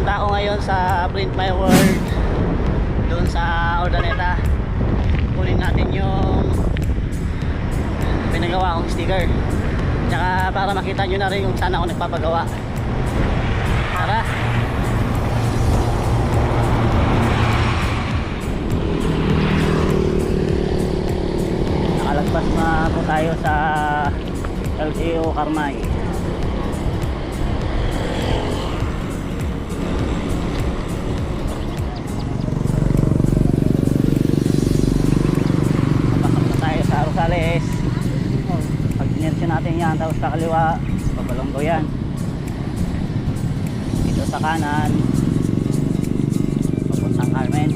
Pupunta ako ngayon sa Print My World doon sa Urdaneta. Kunin natin yung pinagawa kong sticker. Tsaka para makita nyo na rin kung saan ako nagpapagawa. Tara! Nakalagpas na po tayo sa LTO Carmay. Rosales. Pag dinersyon natin yan, tapos sa kaliwa pabalonggo yan, dito sa kanan papuntang Carmen.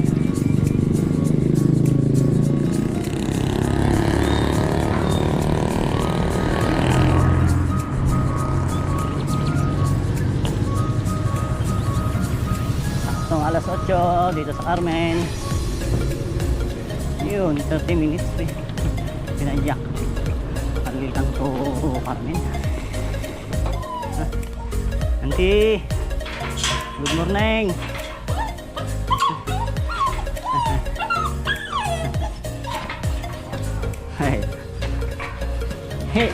Saktong alas 8 dito sa Carmen. Yun, 30 minutes pinadyak palitan to Carmen. Auntie, good morning. Hey, hey,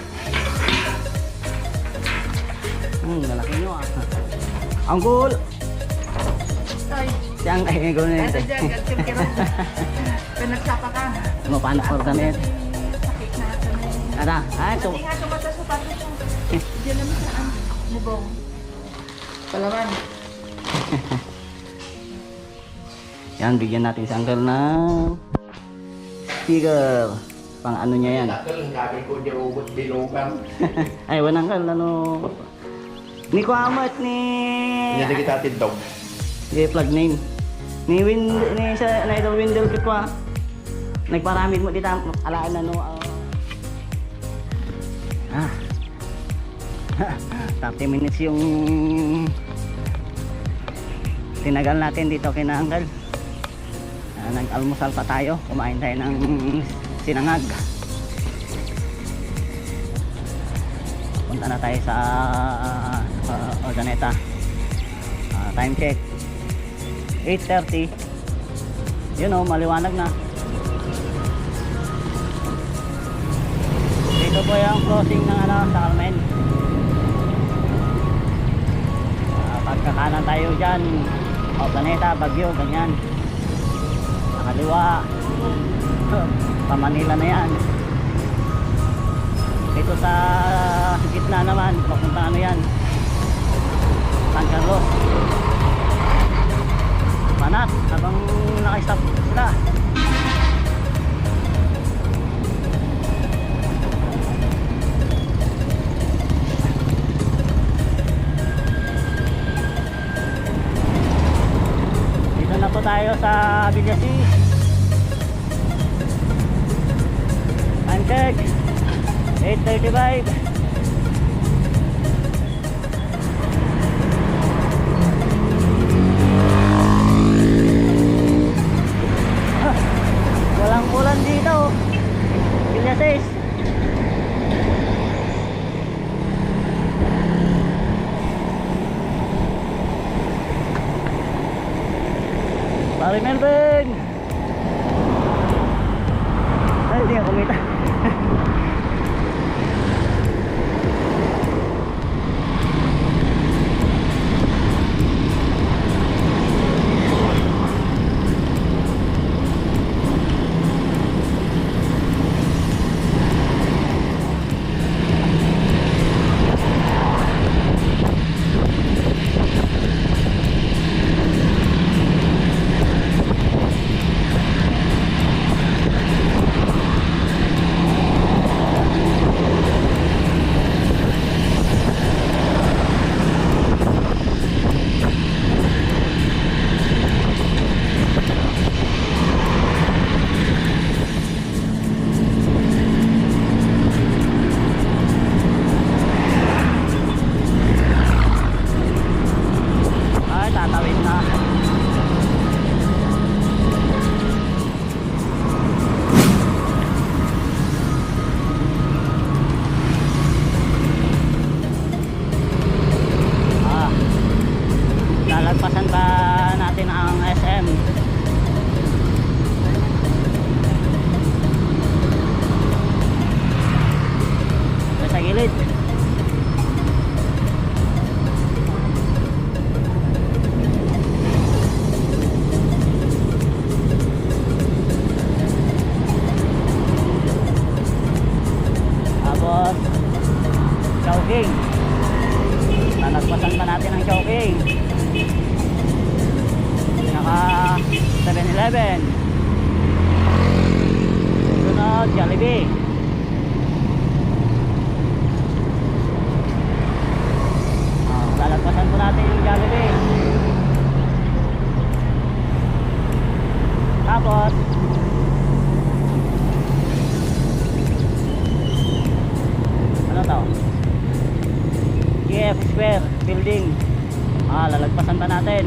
lalaki nyo ah. Anggol siyang ay gawin nito. Pinagsapa ka. Ano paano for ganit? Ada, so. Hindi nga tumata sa pato ko. Diyan naman saan? Mubong. Palawan. Yan, bigyan natin si Uncle ng sticker. Pang ano niya yan. Sabi ko, di ubot bilugan. Ay, wanang Uncle, ano. Ni ko amat ni... Hindi kita tindog. Ni plug name. Ni sa idol Windel ko. Nagparamid mo dito, alaan na no. 30 minutes yung tinagal natin dito kina Uncle. Nag-almusal pa tayo, kumain tayo ng sinangag. Punta na tayo sa Urdaneta. Time check 8:30. Yun o, maliwanag na. Dito po yung crossing ng sa Carmen. Pagkakanan tayo dyan, Urdaneta, Baguio, ganyan. Nakaliwa, pa Manila na yan. Dito sa gitna naman, papunta ano yan, San Carlos. Manat, habang nakistop sila. Na po tayo sa Bigasi. Time check 8:35. Walang ulan dito. Bigasi. Pare Melvin! Ay, hindi nga kumita. Lalagpasan pa natin ang SM. Sa gilid. Tapos Chowking. Lalagpasan pa natin ang Chowking. Naka 7-Eleven. Sunod Jollibee. Lalagpasan po natin yung Jollibee. Tapos ano to? KF Square Building. Lalagpasan pa natin.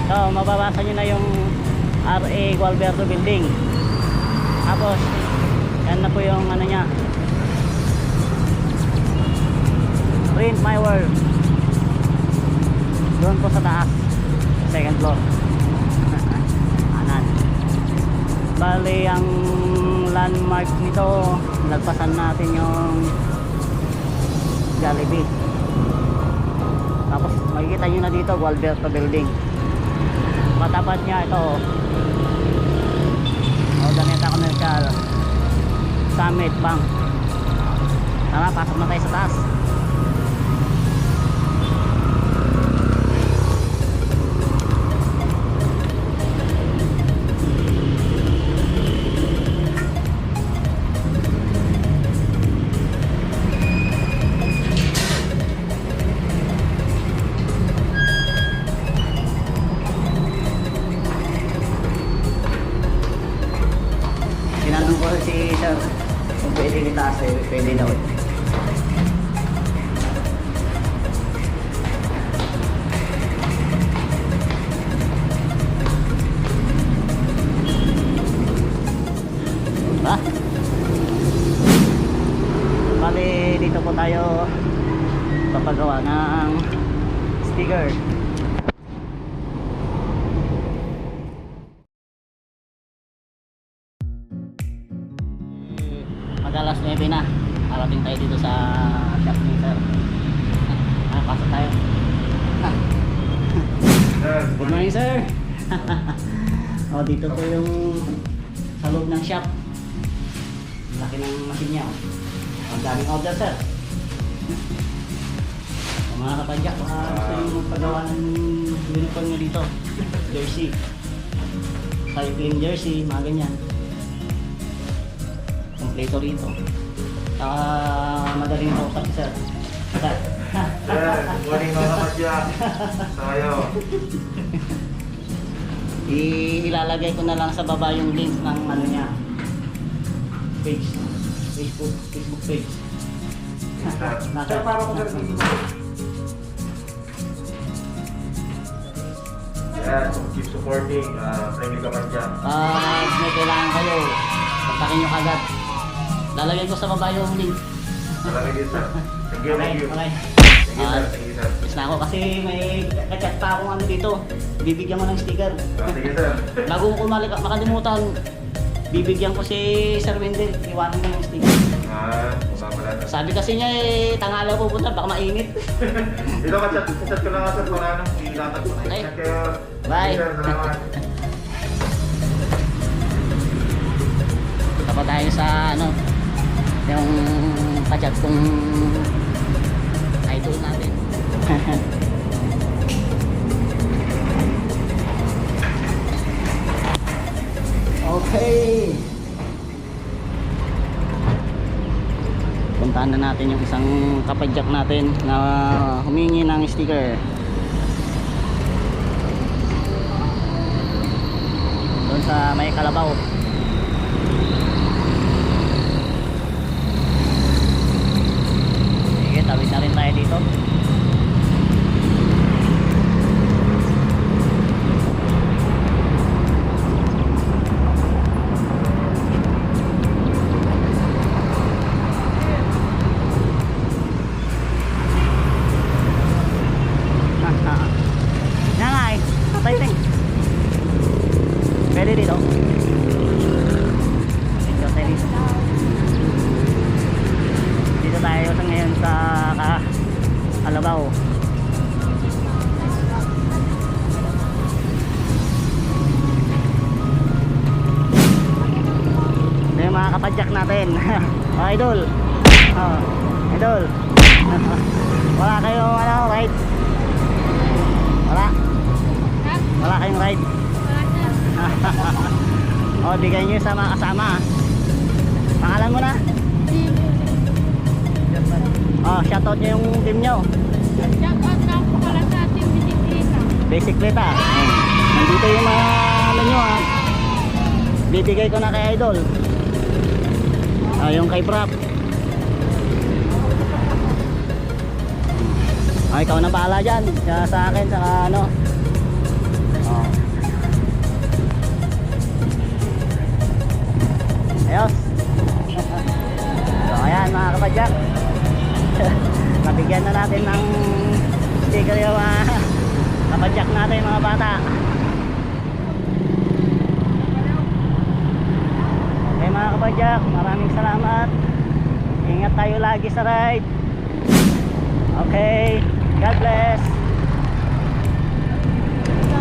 So mababasa nyo na yung RA Gualberto Building. Tapos yan na po yung ano nya, Print My World. Doon po sa taas, second floor. Anan. Bali ang landmark nito, nagpasan natin yung Jollibee. Tapos makikita nyo na dito Gualberto Building. Katapat nya ito Ordaneta Commercial, Summit Bank. Tara, pasok na tayo sa taas. Tinanong ko si sir kung pwede itaas eh, pwede daw eh. Diba? Bali dito po tayo papagawa ng sticker. Mag-alas 9 na, harating tayo dito sa shop ni sir. Pasok tayo. Good morning sir. Dito po yung sa loob ng shop. Laki ng machine niya. Ang daming order sir. Mga kapadyak, gusto yung magpagawa ng uniform nyo dito. Jersey, cycling jersey, mga ganyan. Kompleto rito. Madaling kausap sir. Sir, morning mga kapadyak. Sayo. Ilalagay ko na lang sa baba yung link ng ano niya, page, Facebook page. Sir, para ko gagawin mo. Yes, keep supporting Premi Kapadyak. Pag may kailangan kayo, kontakin nyo kagad. Lalagay ko sa baba yung link. Salamat din sir. Thank you, thank you. Okay. Thank you sir, thank you sir. Yes na ako kasi may kachat pa akong ano dito. Bibigyan mo ng sticker. Sige sir. Bago ko makalimutan, bibigyan ko si Sir Wendell. Iwanan mo yung sticker. Mukha pala sir. Sabi kasi niya tangala pupunta, baka mainit. Dito ka chat ko lang sir para ano, ilatag ko. Okay. Thank you. Bye. Sir, salamat. Tapos tayo sa ano, yung kachat kong idol natin. Okay. Puntahan na natin yung isang kapadyak natin na humingi ng sticker. Doon sa may Kalabaw. Sige, tawid na rin tayo dito. Alabaw. Ito yung mga kapadyak natin. Mga idol. Oh, idol. Wala kayong ano, ride? Wala? Wala kayong ride? O, bigay nyo sa mga kasama. Pangalan mo na? Oh, shoutout nyo yung team nyo. Shoutout na po pala sa ating bisikleta. Bisikleta. Nandito yung mga ano nyo ha. Bibigay ko na kay idol. Yung kay Brap. Ikaw na bahala dyan. Sa akin, saka ano. Oh. Ayos. So ayan mga kapadyak. Nabigyan na natin ng sticker yung kapadyak natin mga bata. Okay mga kapadyak, maraming salamat. Ingat tayo lagi sa ride. Okay, God bless.